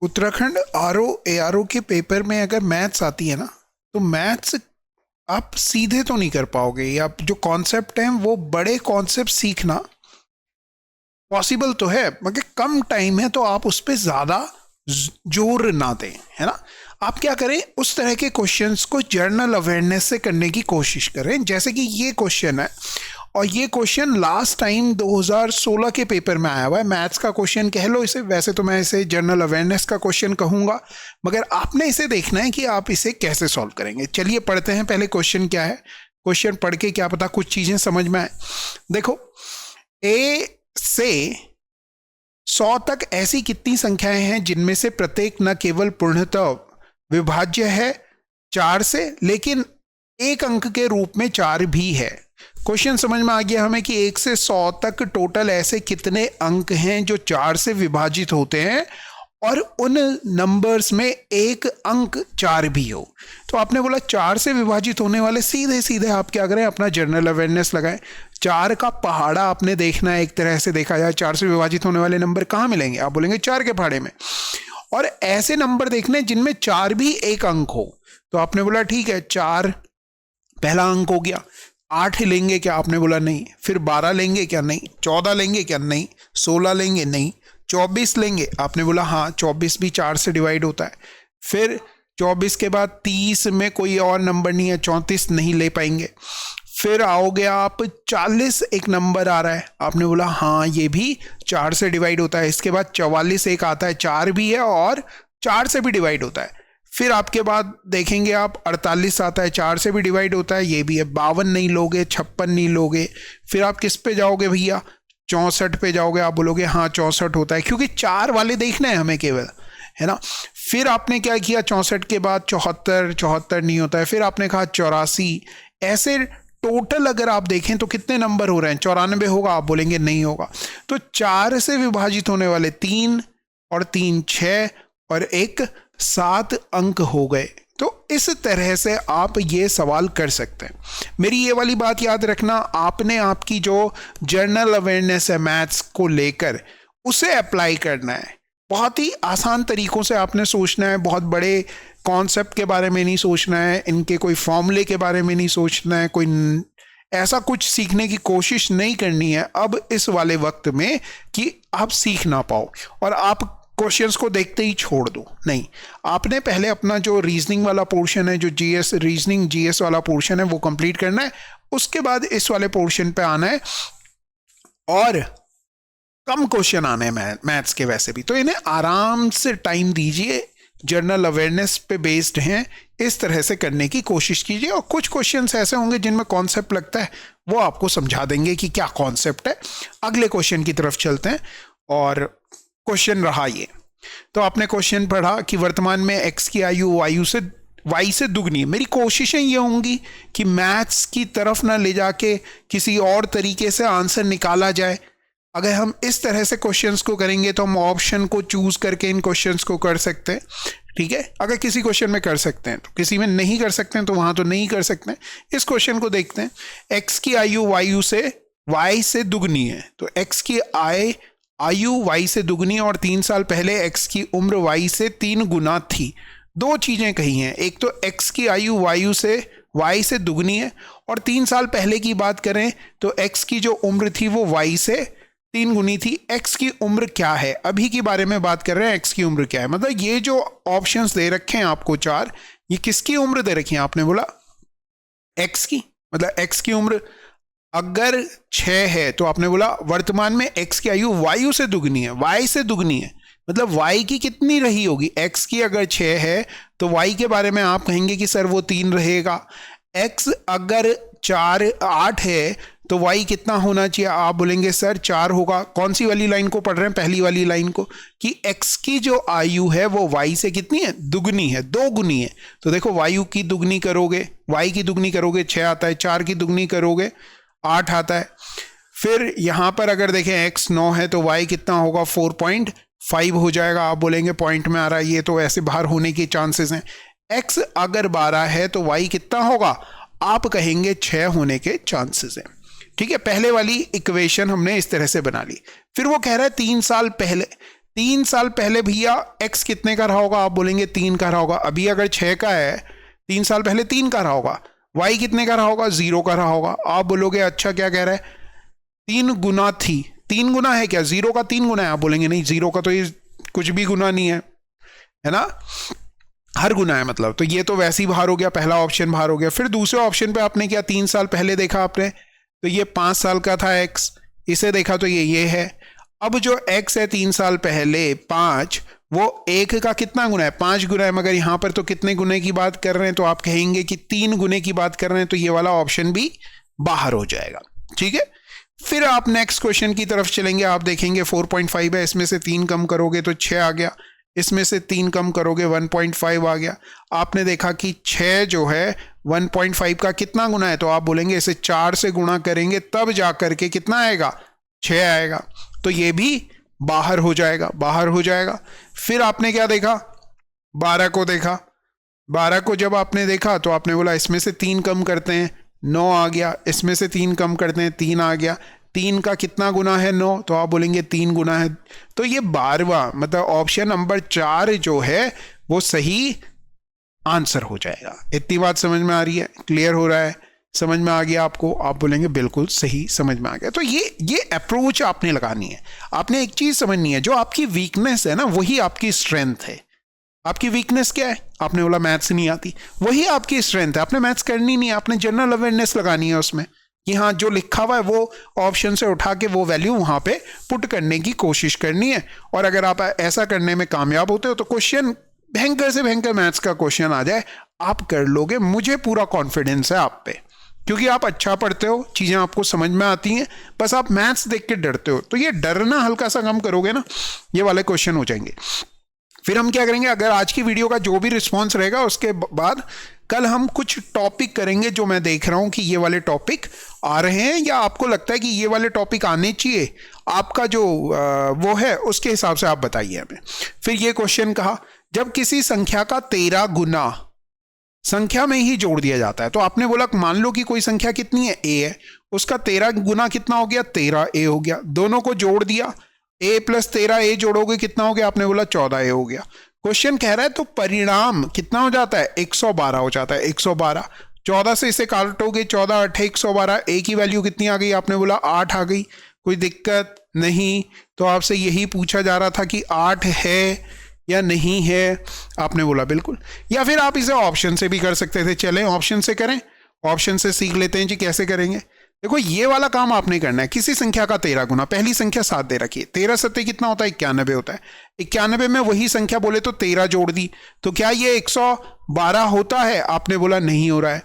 Uttarakhand RO ARO के paper में अगर मैथ्स आती है ना, तो मैथ्स आप सीधे तो नहीं कर पाओगे, या जो कॉन्सेप्ट हैं वो बड़े कॉन्सेप्ट सीखना पॉसिबल तो है मगर कम टाइम है, तो आप उस पर ज़्यादा जोर ना दें, है ना। आप क्या करें, उस तरह के क्वेश्चंस को जर्नल अवेयरनेस से करने की कोशिश करें। जैसे कि ये क्वेश्चन है, और ये क्वेश्चन लास्ट टाइम 2016 के पेपर में आया हुआ है, मैथ्स का क्वेश्चन कह लो इसे, वैसे तो मैं इसे जनरल अवेयरनेस का क्वेश्चन कहूँगा, मगर आपने इसे देखना है कि आप इसे कैसे सॉल्व करेंगे। चलिए पढ़ते हैं पहले क्वेश्चन क्या है। क्वेश्चन पढ़ के क्या पता कुछ चीज़ें समझ में आए। देखो, ए से 100 तक ऐसी कितनी संख्याएं हैं जिनमें से प्रत्येक न केवल पूर्णतः विभाज्य है 4 से, लेकिन एक अंक के रूप में 4 भी है। क्वेश्चन समझ में आ गया हमें कि 1 से 100 तक टोटल ऐसे कितने अंक हैं जो 4 से विभाजित होते हैं और उन नंबर्स में एक अंक 4 भी हो। तो आपने बोला 4 से विभाजित होने वाले, सीधे सीधे आप क्या करें, अपना जनरल अवेयरनेस लगाएं। 4 का पहाड़ा आपने देखना है, एक तरह से देखा जाए 4 से विभाजित होने वाले नंबर कहाँ मिलेंगे, आप बोलेंगे 4 के पहाड़े में। और ऐसे नंबर देखने जिनमें 4 भी एक अंक हो, तो आपने बोला ठीक है 4 पहला अंक हो गया। 8 लेंगे क्या, आपने बोला नहीं। फिर 12 लेंगे क्या, नहीं। 14 लेंगे क्या, नहीं। 16 लेंगे, नहीं। 24 लेंगे, आपने बोला हाँ 24 भी 4 से डिवाइड होता है। फिर 24 के बाद 30 में कोई और नंबर नहीं है, 34 नहीं ले पाएंगे। फिर आओगे आप 40 एक नंबर आ रहा है, आपने बोला हाँ ये भी 4 से डिवाइड होता है। इसके बाद 44 एक आता है, 4 भी है और 4 से भी डिवाइड होता है। फिर आपके बाद देखेंगे आप 48 आता है, 4 से भी डिवाइड होता है, ये भी है। 52 नहीं लोगे, 56 नहीं लोगे। फिर आप किस पे जाओगे भैया, 64 पे जाओगे, आप बोलोगे हाँ 64 होता है, क्योंकि 4 वाले देखना है हमें केवल, है ना। फिर आपने क्या किया, 64 के बाद 74 नहीं होता है। फिर आपने कहा 84। ऐसे टोटल अगर आप देखें तो कितने नंबर हो रहे हैं, 94 होगा, आप बोलेंगे नहीं होगा। तो 4 से विभाजित होने वाले 3 और 3 6 और 1 7 अंक हो गए। तो इस तरह से आप ये सवाल कर सकते हैं। मेरी ये वाली बात याद रखना, आपने आपकी जो जर्नल अवेयरनेस है मैथ्स को लेकर, उसे अप्लाई करना है। बहुत ही आसान तरीकों से आपने सोचना है, बहुत बड़े कॉन्सेप्ट के बारे में नहीं सोचना है, इनके कोई फॉर्मूले के बारे में नहीं सोचना है, कोई ऐसा कुछ सीखने की कोशिश नहीं करनी है अब इस वाले वक्त में कि आप सीख ना पाओ और आप क्वेश्चंस को देखते ही छोड़ दो। नहीं, आपने पहले अपना जो रीजनिंग वाला पोर्शन है, जो जीएस रीजनिंग जीएस वाला पोर्शन है, वो कंप्लीट करना है। उसके बाद इस वाले पोर्शन पे आना है और कम क्वेश्चन आने हैं मैथ्स के वैसे भी, तो इन्हें आराम से टाइम दीजिए। जर्नल अवेयरनेस पे बेस्ड हैं, इस तरह से करने की कोशिश कीजिए। और कुछ क्वेश्चंस ऐसे होंगे जिनमें कॉन्सेप्ट लगता है, वो आपको समझा देंगे कि क्या कॉन्सेप्ट है। अगले क्वेश्चन की तरफ चलते हैं और क्वेश्चन रहा ये। तो आपने क्वेश्चन पढ़ा कि वर्तमान में x की आयु y से दुगनी है। मेरी कोशिशें ये होंगी कि मैथ्स की तरफ ना ले जाके किसी और तरीके से आंसर निकाला जाए। अगर हम इस तरह से क्वेश्चंस को करेंगे तो हम ऑप्शन को चूज करके इन क्वेश्चंस को कर सकते हैं, ठीक है। अगर किसी क्वेश्चन में कर सकते हैं तो किसी में नहीं कर सकते हैं, तो वहां तो नहीं कर सकते हैं। इस क्वेश्चन को देखते हैं। x की आयु y से दुगनी है, तो x की आयु y से दुगनी और 3 साल पहले x की उम्र y से 3 गुना थी। दो चीजें कही हैं, एक तो x की आयु y से दुगनी है और 3 साल पहले की बात करें तो x की जो उम्र थी वो y से 3 गुनी थी। x की उम्र क्या है, अभी के बारे में बात कर रहे हैं, x की उम्र क्या है। मतलब ये जो ऑप्शंस दे रखे हैं आपको 4, ये किसकी उम्र दे रखी है, आपने बोला x की। मतलब x की उम्र अगर 6 है तो आपने बोला वर्तमान में x की आयु y से दुगनी है, y से दुगनी है, मतलब y की कितनी रही होगी। x की अगर 6 है तो y के बारे में आप कहेंगे कि सर वो 3 रहेगा। x अगर 8 है तो y कितना होना चाहिए, आप बोलेंगे सर 4 होगा। कौन सी वाली लाइन को पढ़ रहे हैं, पहली वाली लाइन को, कि x की जो आयु है वो y से कितनी है, दुगनी है, 2 गुनी है। तो देखो y की दुगनी करोगे, y की दुगनी करोगे 6 आता है, 4 की दुगनी करोगे 8 आता है। फिर यहां पर अगर देखें x 9 है तो y कितना होगा, 4.5 हो जाएगा। आप बोलेंगे पॉइंट में आ रहा है, ये तो ऐसे बाहर होने के चांसेस हैं। x अगर 12 है तो y कितना होगा, आप कहेंगे 6 होने के चांसेस हैं, ठीक है। पहले वाली इक्वेशन हमने इस तरह से बना ली। फिर वो कह रहा है 3 साल पहले, 3 साल पहले भैया x कितने का रहा होगा? आप बोलेंगे 3 का रहा होगा। अभी अगर 6 का है, 3 साल पहले 3 का रहा होगा। y कितने का रहा होगा? 0 का रहा होगा। आप बोलोगे अच्छा क्या कह रहा है? 3 गुना थी। 3 गुना है क्या? 0 का 3 गुना है? आप बोलेंगे नहीं, 0 का तो ये कुछ भी गुना नहीं है ना, हर गुना है मतलब। तो ये तो वैसे ही बाहर हो गया, पहला ऑप्शन बाहर हो गया। फिर दूसरे ऑप्शन पे आपने क्या, 3 साल पहले देखा आपने, तो ये 5 साल का था x, इसे देखा तो ये है। अब जो x है 3 साल पहले 5, वो 1 का कितना गुना है? 5 गुना है। मगर यहां पर तो कितने गुने की बात कर रहे हैं? तो आप कहेंगे कि 3 गुने की बात कर रहे हैं, तो ये वाला ऑप्शन भी बाहर हो जाएगा। ठीक है, फिर आप नेक्स्ट क्वेश्चन की तरफ चलेंगे। आप देखेंगे 4.5 है, इसमें से 3 कम करोगे तो 6 आ गया, इसमें से 3 कम करोगे 1.5 आ गया। आपने देखा कि 6 जो है 1.5 का कितना गुना है? तो आप बोलेंगे इसे 4 से गुणा करेंगे तब जाकर के कितना आएगा? 6 आएगा। तो ये भी बाहर हो जाएगा, बाहर हो जाएगा। फिर आपने क्या देखा? 12 को देखा। 12 को जब आपने देखा तो आपने बोला इसमें से 3 कम करते हैं, 9 आ गया। इसमें से 3 कम करते हैं, 3 आ गया। 3 का कितना गुना है? 9। तो आप बोलेंगे 3 गुना है। तो ये 12वां मतलब ऑप्शन नंबर 4 जो है वो सही आंसर हो जाएगा। इतनी बात समझ में आ रही है? क्लियर हो रहा है? समझ में आ गया आपको? आप बोलेंगे बिल्कुल सही समझ में आ गया। तो ये अप्रोच आपने लगानी है। आपने एक चीज समझनी है, जो आपकी वीकनेस है ना वही आपकी स्ट्रेंथ है। आपकी वीकनेस क्या है? आपने बोला मैथ्स नहीं आती, वही आपकी स्ट्रेंथ है। आपने मैथ्स करनी नहीं है, आपने जनरल अवेयरनेस लगानी है उसमें कि हाँ जो लिखा हुआ है वो ऑप्शन से उठा के वो वैल्यू वहां पे पुट करने की कोशिश करनी है। और अगर आप ऐसा करने में कामयाब होते हो तो क्वेश्चन भयंकर से भयंकर मैथ्स का क्वेश्चन आ जाए आप कर लोगे। मुझे पूरा कॉन्फिडेंस है आप पे, क्योंकि आप अच्छा पढ़ते हो, चीजें आपको समझ में आती हैं। बस आप मैथ्स देख के डरते हो, तो ये डरना हल्का सा कम करोगे ना, ये वाले क्वेश्चन हो जाएंगे। फिर हम क्या करेंगे, अगर आज की वीडियो का जो भी रिस्पॉन्स रहेगा उसके बाद कल हम कुछ टॉपिक करेंगे जो मैं देख रहा हूं कि ये वाले टॉपिक आ रहे हैं या आपको लगता है कि ये वाले टॉपिक आने चाहिए, आपका जो वो है उसके हिसाब से आप बताइए हमें। फिर ये क्वेश्चन कहा, जब किसी संख्या का 13 गुना संख्या में ही जोड़ दिया जाता है, तो आपने बोला मान लो कि कोई संख्या कितनी है? a है, उसका 13 गुना कितना हो गया? 13a हो गया। दोनों को जोड़ दिया, a प्लस 13a जोड़ोगे कितना हो गया? आपने बोला 14a हो गया। क्वेश्चन कह रहा है तो परिणाम कितना हो जाता है? 112 हो जाता है। 112, 14 से इसे काटोगे, 14 8 112, a की वैल्यू कितनी आ गई? आपने बोला 8 आ गई। कोई दिक्कत नहीं। तो आपसे यही पूछा जा रहा था कि 8 है या नहीं है, आपने बोला बिल्कुल। या फिर आप इसे ऑप्शन से भी कर सकते थे। चलें ऑप्शन से करें, ऑप्शन से सीख लेते हैं जी कैसे करेंगे। देखो ये वाला काम आपने करना है, किसी संख्या का 13 गुना, पहली संख्या 7 दे रखी है, 13 सत्ते कितना होता है? 91 होता है। 91 में वही संख्या बोले तो 13 जोड़ दी, तो क्या ये 112 होता है? आपने बोला नहीं हो रहा है।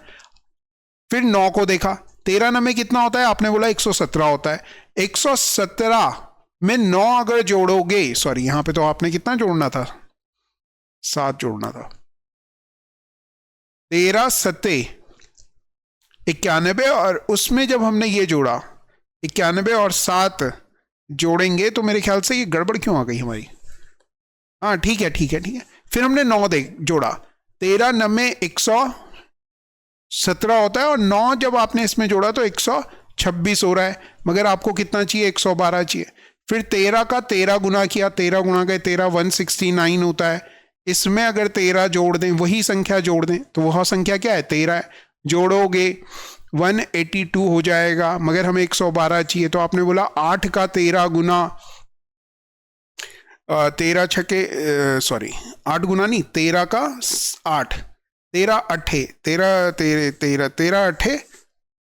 फिर 9 को देखा, 13 में कितना होता है? आपने बोला 117 होता है। 117 में 9 अगर जोड़ोगे, सॉरी यहां पे तो आपने कितना जोड़ना था? 7 जोड़ना था। 13 सत्ते 91, और उसमें जब हमने ये जोड़ा 91 और 7 जोड़ेंगे तो मेरे ख्याल से ये गड़बड़ क्यों आ गई हमारी? हाँ ठीक है ठीक है ठीक है। फिर हमने 9 जोड़ा, 13 9 117 होता है, और 9 जब आपने इसमें जोड़ा तो 126 हो रहा है। मगर आपको कितना चाहिए? 112 चाहिए। फिर 13 का 13 गुना किया, 13 गुना के 13 169 होता है। इसमें अगर 13 जोड़ दें, वही संख्या जोड़ दें, तो वह संख्या क्या है? 13 है। जोड़ोगे 182 हो जाएगा, मगर हमें 112 चाहिए। तो आपने बोला 8 का 13 गुना 13 छके सॉरी 8 गुना नहीं, 13 का 8, 13 अट्ठे 13 13 13 13 अट्ठे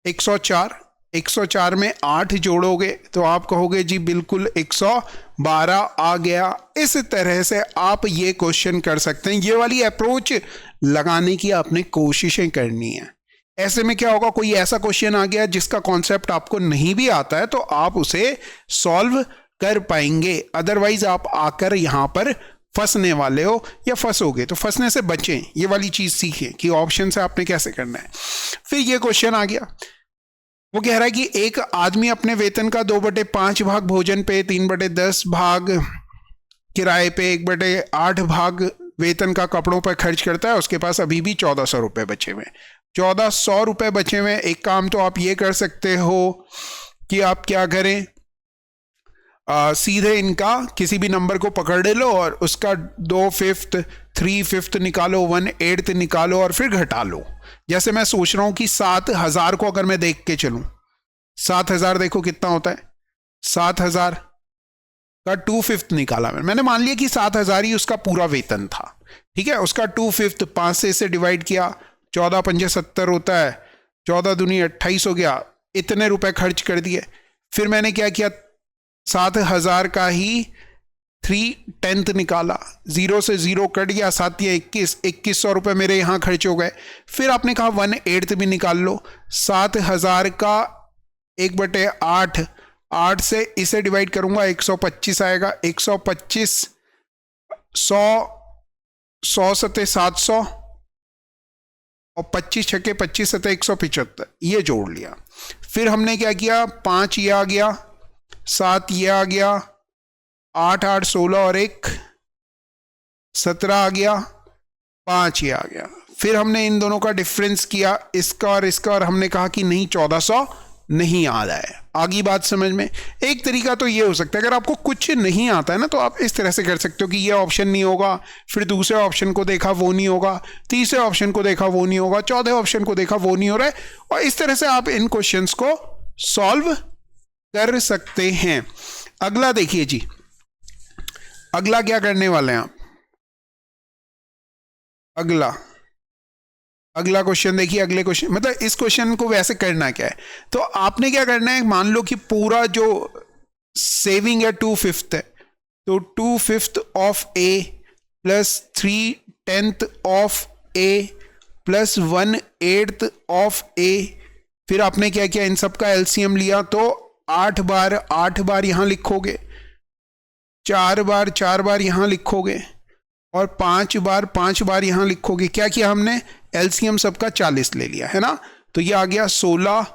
104। 104 में 8 जोड़ोगे तो आप कहोगे जी बिल्कुल 112 आ गया। इस तरह से आप ये क्वेश्चन कर सकते हैं। ये वाली अप्रोच लगाने की आपने कोशिशें करनी है। ऐसे में क्या होगा, कोई ऐसा क्वेश्चन आ गया जिसका कॉन्सेप्ट आपको नहीं भी आता है तो आप उसे सॉल्व कर पाएंगे। अदरवाइज आप आकर यहां पर फंसने वाले हो या फंसोगे, तो फंसने से बचें। ये वाली चीज सीखें कि ऑप्शन से आपने कैसे करना है। फिर ये क्वेश्चन आ गया, वो कह रहा है कि एक आदमी अपने वेतन का 2/5 भाग भोजन पे, 3/10 भाग किराए पे, 1/8 भाग वेतन का कपड़ों पर खर्च करता है। उसके पास अभी भी 1400 रुपए बचे हुए। 1400 रुपए बचे हुए। एक काम तो आप ये कर सकते हो कि आप क्या करें, सीधे इनका किसी भी नंबर को पकड़ लो और उसका 2/5 3/5 निकालो, 1/8 निकालो और फिर घटा लो। जैसे मैं सोच रहा हूं कि 7,000 को अगर मैं देख के चलूं, 7,000 देखो कितना होता है, 7,000 का 2/5 निकाला मैंने मान लिया कि 7,000 ही उसका पूरा वेतन था। ठीक है, उसका 2/5 5 से इसे डिवाइड किया, 14×5 70 होता है, 14 दूनी 28 हो गया, इतने रुपए खर्च कर दिए। फिर मैंने क्या किया, 7,000 का ही 3/10 निकाला, 0 से 0 कट गया, 7 या 2100 रुपए मेरे यहां खर्च हो गए। फिर आपने कहा 1/8 भी निकाल लो, 7,000 का 1/8, 8 से इसे डिवाइड करूंगा 125 आएगा, 125, 100 सते 700 और 25 छक्के 25 सते 175, ये जोड़ लिया। फिर हमने क्या किया, 5 ये आ गया, 7 ये आ गया, 8 8 16 और 1 17 आ गया, 5 ये आ गया। फिर हमने इन दोनों का डिफरेंस किया, इसका और इसका, और हमने कहा कि नहीं 1400 नहीं आ रहा है। आगे बात समझ में। एक तरीका तो ये हो सकता है, अगर आपको कुछ नहीं आता है ना तो आप इस तरह से कर सकते हो कि ये ऑप्शन नहीं होगा, फिर दूसरे ऑप्शन को देखा वो नहीं होगा, तीसरे ऑप्शन को देखा वो नहीं होगा, चौथे ऑप्शन को देखा वो नहीं हो रहा है, और इस तरह से आप इन क्वेश्चंस को सॉल्व कर सकते हैं। अगला देखिए जी, अगला क्या करने वाले हैं आप, अगला क्वेश्चन देखिए। अगले क्वेश्चन मतलब इस क्वेश्चन को वैसे करना क्या है, तो आपने क्या करना है, मान लो कि पूरा जो सेविंग है 2/5 है, तो 2/5 of A plus 3/10 of A plus 1/8 of A. फिर आपने क्या किया, इन सब का एलसीएम लिया, तो 8 बार यहां लिखोगे, 4 बार यहां लिखोगे, और 5 बार यहां लिखोगे। क्या किया हमने, एलसीएम सबका 40 ले लिया है ना, तो ये आ गया 16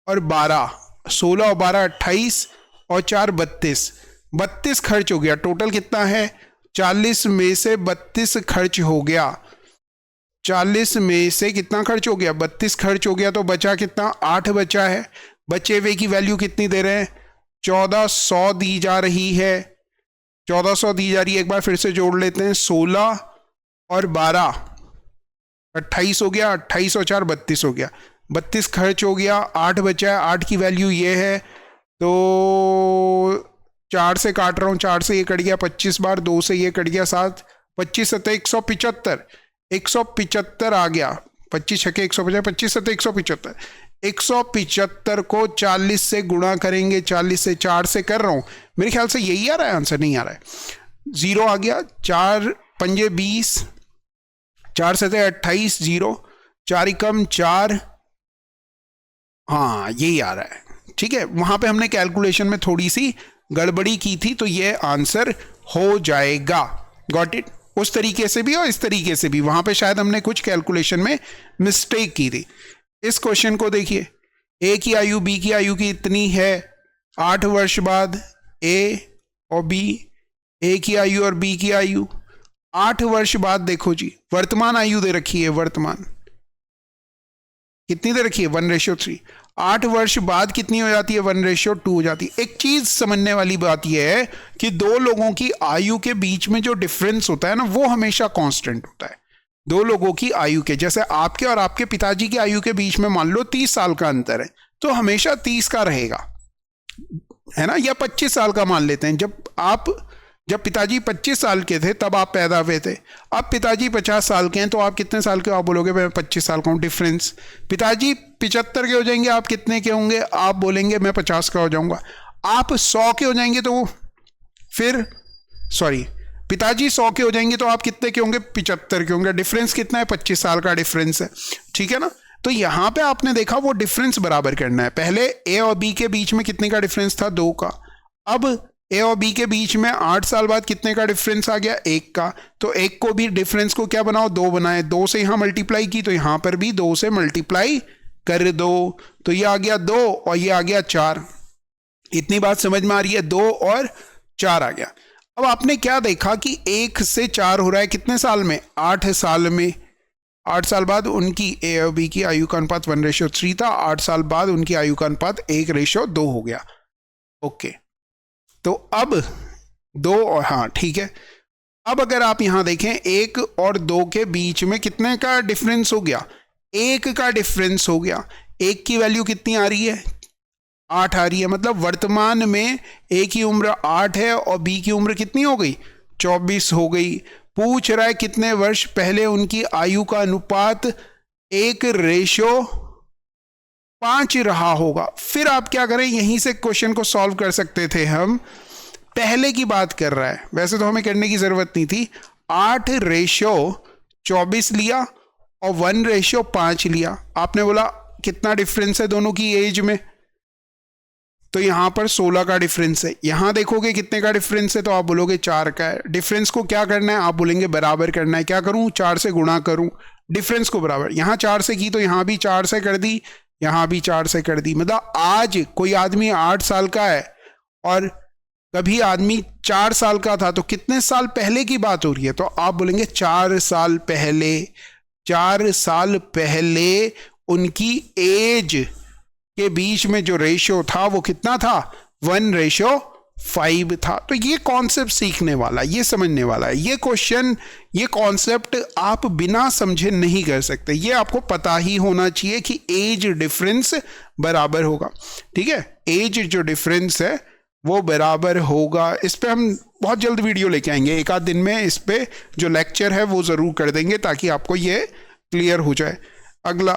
और 12, 16 और 12 28 और 4 32 खर्च हो गया। टोटल कितना है, 40 में से 32 खर्च हो गया, 40 में से कितना खर्च हो गया, 32 खर्च हो गया, तो बचा कितना, 8 बचा है। बचे हुए की वैल्यू कितनी दे रहे हैं, 1400 दी जा रही है, 1400 दी जा रही है। एक बार फिर से जोड़ लेते हैं, 16 और 12 28 हो गया, 28 और 4 32 हो गया, 32 खर्च हो गया, 8 बचा है, 8 की वैल्यू ये है, तो 4 से काट रहा हूं, 4 से ये कट गया 25 बार, 2 से ये कट गया 7, 25 सत्ते 175, 175 आ गया, 25 छक्के 150, 25 सत्ते 175, 175 को 40 से गुणा करेंगे, 40 से 4 से कर रहा हूं, मेरे ख्याल से यही आ रहा है आंसर, नहीं आ रहा है, 0 आ गया, 4 पंजे 20, 4 सत्ते 28, 0, 4 एकम 4, हाँ यही आ रहा है। ठीक है, वहां पे हमने कैलकुलेशन में थोड़ी सी गड़बड़ी की थी, तो ये आंसर हो जाएगा। Got it. उस तरीके से भी और इस तरीके से भी, वहां पे शायद हमने कुछ कैलकुलेशन में मिस्टेक की थी। इस क्वेश्चन को देखिए, ए की आयु बी की आयु की इतनी है, 8 वर्ष बाद ए और बी, ए की आयु और बी की आयु 8 वर्ष बाद, देखो जी वर्तमान आयु दे रखी है, वर्तमान कितनी दे रखी है, 1:3। 8 वर्ष बाद कितनी हो जाती है, 1:2 हो जाती है। एक चीज समझने वाली बात यह है कि दो लोगों की आयु के बीच में जो डिफरेंस होता है ना, वो हमेशा कांस्टेंट होता है। दो लोगों की आयु के, जैसे आपके और आपके पिताजी की आयु के बीच में मान लो 30 साल का अंतर है, तो हमेशा 30 का रहेगा, है ना, या 25 साल का मान लेते हैं। जब पिताजी 25 साल के थे तब आप पैदा हुए थे, अब पिताजी 50 साल के हैं, तो आप कितने साल के हो, आप बोलोगे मैं 25 साल का हूं। डिफरेंस, पिताजी 75 के हो जाएंगे, आप कितने के होंगे, आप बोलेंगे मैं 50 का हो जाऊंगा। आप 100 के हो जाएंगे तो फिर पिताजी 100 के हो जाएंगे तो आप कितने के होंगे, 75 के होंगे। डिफरेंस कितना है, 25 साल का डिफरेंस है। ठीक है ना, तो यहां पे आपने देखा वो डिफरेंस बराबर करना है। पहले ए और बी के बीच में कितने का डिफरेंस था, 2 का। अब ए और बी के बीच में 8 साल बाद कितने का डिफरेंस आ गया, 1 का। तो 1 को भी डिफरेंस को क्या बनाओ, 2 बनाए, 2 से यहां मल्टीप्लाई की, तो यहां पर भी 2 से मल्टीप्लाई कर दो, तो ये आ गया 2 और ये आ गया 4। इतनी बात समझ में आ रही है, 2 और 4 आ गया। अब आपने क्या देखा कि 1 से 4 हो रहा है कितने साल में, 8 साल में। 8 साल बाद उनकी ए और बी की आयु का अनुपात 1:3 था, 8 साल बाद उनकी आयु का अनुपात 1:2 हो गया। ओके, तो अब 2 और हाँ ठीक है, अब अगर आप यहां देखें 1 और 2 के बीच में कितने का डिफरेंस हो गया, 1 का डिफरेंस हो गया। 1 की वैल्यू कितनी आ रही है, 8 आ रही है, मतलब वर्तमान में ए की उम्र 8 है और बी की उम्र कितनी हो गई, 24 हो गई। पूछ रहा है कितने वर्ष पहले उनकी आयु का अनुपात 1:5 रहा होगा। फिर आप क्या करें, यहीं से क्वेश्चन को सॉल्व कर सकते थे हम। पहले की बात कर रहा है, वैसे तो हमें करने की जरूरत नहीं थी। 8:24 लिया और 1:5 लिया। आपने बोला कितना डिफरेंस है दोनों की एज में, तो यहां पर 16 का डिफरेंस है। यहां देखोगे कितने का डिफरेंस है, तो आप बोलोगे 4 का है। डिफरेंस को क्या करना है, आप बोलेंगे बराबर करना है। क्या करूं, 4 से गुणा करूं, डिफरेंस को बराबर। यहां 4 से की तो यहां भी 4 से कर दी, यहां भी 4 से कर दी। मतलब आज कोई आदमी 8 साल का है और कभी आदमी 4 साल का था, तो कितने साल पहले की बात हो रही है, तो आप बोलेंगे 4 साल पहले। 4 साल पहले उनकी एज के बीच में जो रेशियो था वो कितना था, 1:5 था। तो ये कॉन्सेप्ट सीखने वाला, ये समझने वाला है। ये क्वेश्चन, ये कॉन्सेप्ट आप बिना समझे नहीं कर सकते। ये आपको पता ही होना चाहिए कि एज डिफरेंस बराबर होगा। ठीक है, एज जो डिफरेंस है वो बराबर होगा। इस पे हम बहुत जल्द वीडियो लेके आएंगे, एक आध दिन में इस पे जो लेक्चर है वो जरूर कर देंगे ताकि आपको ये क्लियर हो जाए। अगला,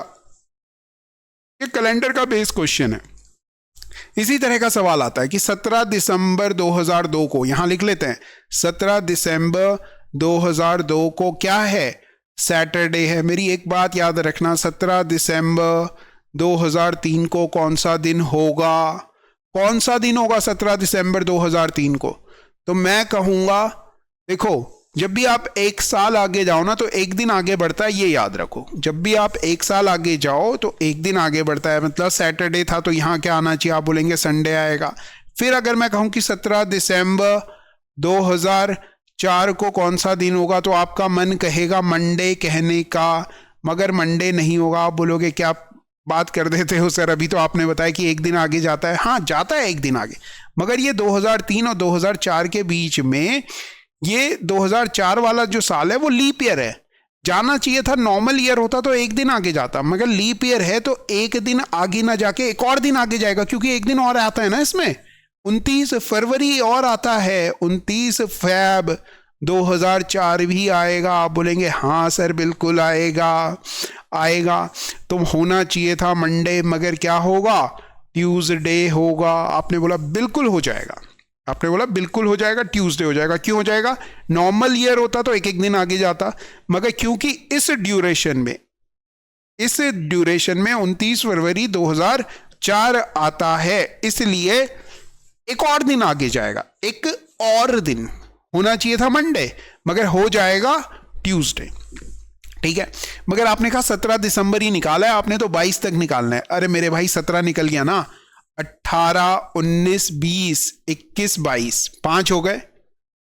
ये कैलेंडर का बेस क्वेश्चन है। इसी तरह का सवाल आता है कि 17 दिसंबर 2002 को, यहां लिख लेते हैं 17 दिसंबर 2002 को क्या है, सैटरडे है। मेरी एक बात याद रखना, 17 दिसंबर 2003 को कौन सा दिन होगा, कौन सा दिन होगा 17 दिसंबर 2003 को। तो मैं कहूंगा, देखो जब भी आप 1 साल आगे जाओ ना तो 1 दिन आगे बढ़ता है, ये याद रखो। जब भी आप 1 साल आगे जाओ तो 1 दिन आगे बढ़ता है। मतलब सैटरडे था तो यहां क्या आना चाहिए, आप बोलेंगे संडे आएगा। फिर अगर मैं कहूं कि 17 दिसंबर 2004 को कौन सा दिन होगा, तो आपका मन कहेगा मंडे कहने का, मगर मंडे नहीं होगा। आप बोलोगे क्या बात कर देते हो सर, अभी तो आपने बताया कि 1 दिन आगे जाता है। हाँ जाता है 1 दिन आगे, मगर ये 2003 और 2004 के बीच में, ये 2004 वाला जो साल है वो लीप ईयर है। जाना चाहिए था, नॉर्मल ईयर होता तो 1 दिन आगे जाता, मगर लीप ईयर है तो 1 दिन आगे ना जाके एक और दिन आगे जाएगा, क्योंकि 1 दिन और आता है ना इसमें, 29 फरवरी और आता है, 29 फैब 2004 भी आएगा। आप बोलेंगे हाँ सर बिल्कुल आएगा, आएगा। तो होना चाहिए था मंडे, मगर क्या होगा, ट्यूसडे होगा। आपने बोला बिल्कुल हो जाएगा, आपने बोला बिल्कुल हो जाएगा, ट्यूसडे हो जाएगा। क्यों हो जाएगा, नॉर्मल ईयर होता तो एक एक दिन आगे जाता, मगर क्योंकि इस ड्यूरेशन में 29 फरवरी 2004 आता है, इसलिए एक और दिन आगे जाएगा। एक और दिन होना चाहिए था मंडे, मगर हो जाएगा ट्यूसडे। ठीक है, मगर आपने कहा 17 दिसंबर ही निकाला है, आपने तो 22 तक निकालना है। अरे मेरे भाई 17 निकल गया ना, 18, 19, 20, 21, 22, 5 हो गए।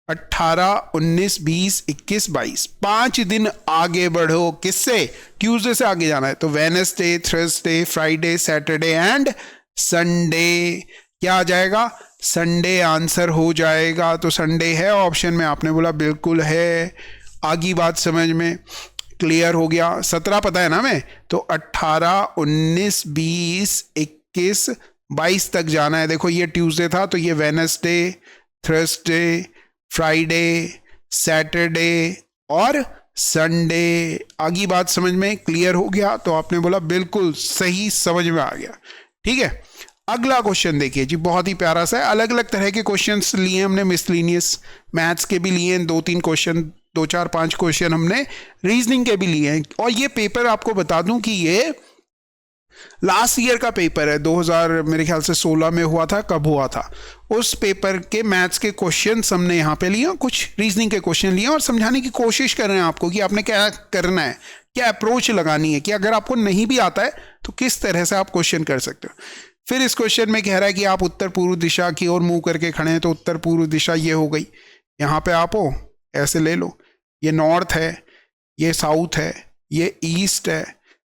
18, 19, 20, 21, 22, 5 दिन आगे बढ़ो। किससे, ट्यूसडे से आगे जाना है, तो Wednesday, Thursday, Friday, Saturday and Sunday. क्या आ जाएगा, संडे आंसर हो जाएगा। तो संडे है ऑप्शन में, आपने बोला बिल्कुल है। आगे बात समझ में क्लियर हो गया। 17 पता है ना मैं, तो 18, 19, 20, 21, 22 तक जाना है। देखो ये ट्यूसडे था तो ये वेडनेसडे, थर्सडे, फ्राइडे, सैटरडे और संडे। आगे बात समझ में क्लियर हो गया, तो आपने बोला बिल्कुल सही, समझ में आ गया। ठीक है, अगला क्वेश्चन देखिए जी, बहुत ही प्यारा सा है। अलग अलग तरह के क्वेश्चंस लिए हमने, मिसलिनियस मैथ्स के भी लिए 2-3 क्वेश्चन, 2-4-5 क्वेश्चन हमने रीजनिंग के भी लिए हैं। और ये पेपर आपको बता दूं कि ये लास्ट ईयर का पेपर है, 2000 मेरे ख्याल से 16 में हुआ था, कब हुआ था, उस पेपर के मैथ्स के क्वेश्चन हमने यहाँ पे लिए, कुछ रीजनिंग के क्वेश्चन लिए और समझाने की कोशिश कर रहे हैं आपको कि आपने क्या करना है, क्या अप्रोच लगानी है, कि अगर आपको नहीं भी आता है तो किस तरह से आप क्वेश्चन कर सकते हो। फिर इस क्वेश्चन में कह रहा है कि आप उत्तर पूर्व दिशा की ओर मुंह करके खड़े हैं, तो उत्तर पूर्व दिशा ये हो गई। यहाँ पे आप हो ऐसे ले लो, ये नॉर्थ है, ये साउथ है, ये ईस्ट है,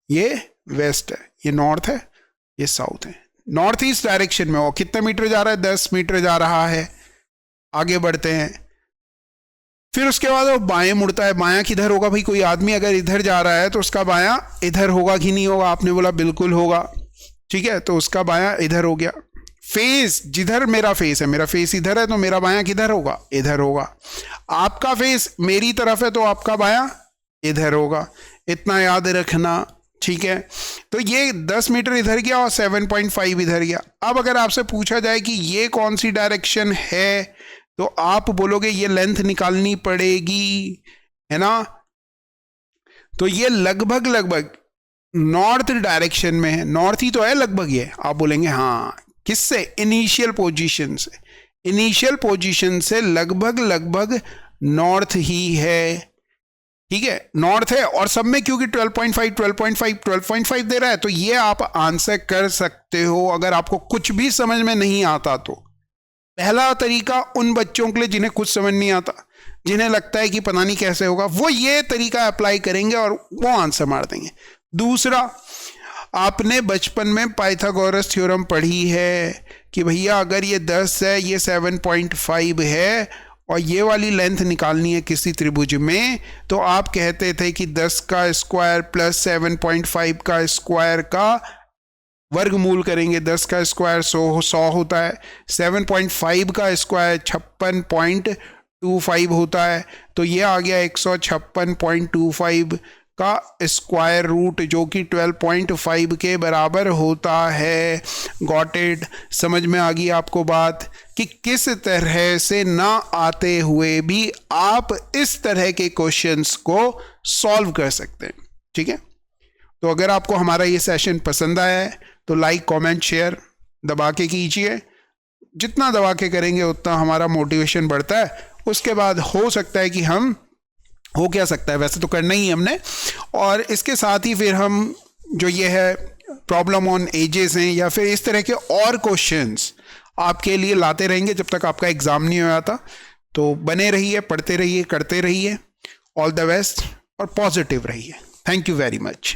ये वेस्ट है, ये नॉर्थ है, ये साउथ है। नॉर्थ ईस्ट डायरेक्शन में, और कितने मीटर जा रहा है, 10 मीटर जा रहा है। आगे बढ़ते हैं। फिर उसके बाद वो बाएं मुड़ता है। बायां किधर होगा भाई? कोई आदमी अगर इधर जा रहा है तो उसका बायां इधर होगा कि नहीं होगा? आपने बोला बिल्कुल होगा। ठीक है, तो उसका बायां इधर हो गया। फेस, जिधर मेरा फेस है, मेरा फेस इधर है तो मेरा बायां किधर होगा? इधर होगा। आपका फेस मेरी तरफ है तो आपका बायां इधर होगा। इतना याद रखना। ठीक है, तो ये 10 मीटर इधर गया और 7.5 इधर गया। अब अगर आपसे पूछा जाए कि ये कौन सी डायरेक्शन है, तो आप बोलोगे ये लेंथ निकालनी पड़ेगी, है ना? तो ये लगभग लगभग नॉर्थ डायरेक्शन में है। नॉर्थ ही तो है लगभग ये। आप बोलेंगे हाँ, किससे? इनिशियल पोजीशन से। इनिशियल पोजीशन से लगभग लगभग नॉर्थ ही है। ठीक है, नॉर्थ है। और सब में क्योंकि 12.5 12.5 12.5 दे रहा है, तो ये आप आंसर कर सकते हो अगर आपको कुछ भी समझ में नहीं आता तो। पहला तरीका उन बच्चों के लिए जिन्हें कुछ समझ नहीं आता, जिन्हें लगता है कि पता नहीं कैसे होगा, वो ये तरीका अप्लाई करेंगे और वो आंसर मार देंगे। दूसरा, आपने बचपन में पाइथागोरस थ्योरम पढ़ी है कि भैया अगर ये 10 है, ये 7.5 है और ये वाली लेंथ निकालनी है किसी त्रिभुज में, तो आप कहते थे कि 10 का स्क्वायर प्लस 7.5 का स्क्वायर का वर्गमूल करेंगे। 10 का स्क्वायर 100 होता है, 7.5 का स्क्वायर 56.25 होता है, तो ये आ गया 156.25 का स्क्वायर रूट, जो कि 12.5 के बराबर होता है। Got it? समझ में आ गई आपको बात कि किस तरह से ना आते हुए भी आप इस तरह के क्वेश्चंस को सॉल्व कर सकते हैं। ठीक है, तो अगर आपको हमारा ये सेशन पसंद आया है तो लाइक कमेंट शेयर दबा के कीजिए। जितना दबा के करेंगे उतना हमारा मोटिवेशन बढ़ता है। उसके बाद हो सकता है कि हम, हो क्या सकता है, वैसे तो करना ही हमने, और इसके साथ ही फिर हम जो ये है प्रॉब्लम ऑन एजेस हैं या फिर इस तरह के और क्वेश्चंस आपके लिए लाते रहेंगे जब तक आपका एग्जाम नहीं हो जाता। तो बने रहिए, पढ़ते रहिए, करते रहिए। ऑल द बेस्ट और पॉजिटिव रहिए। Thank you very much.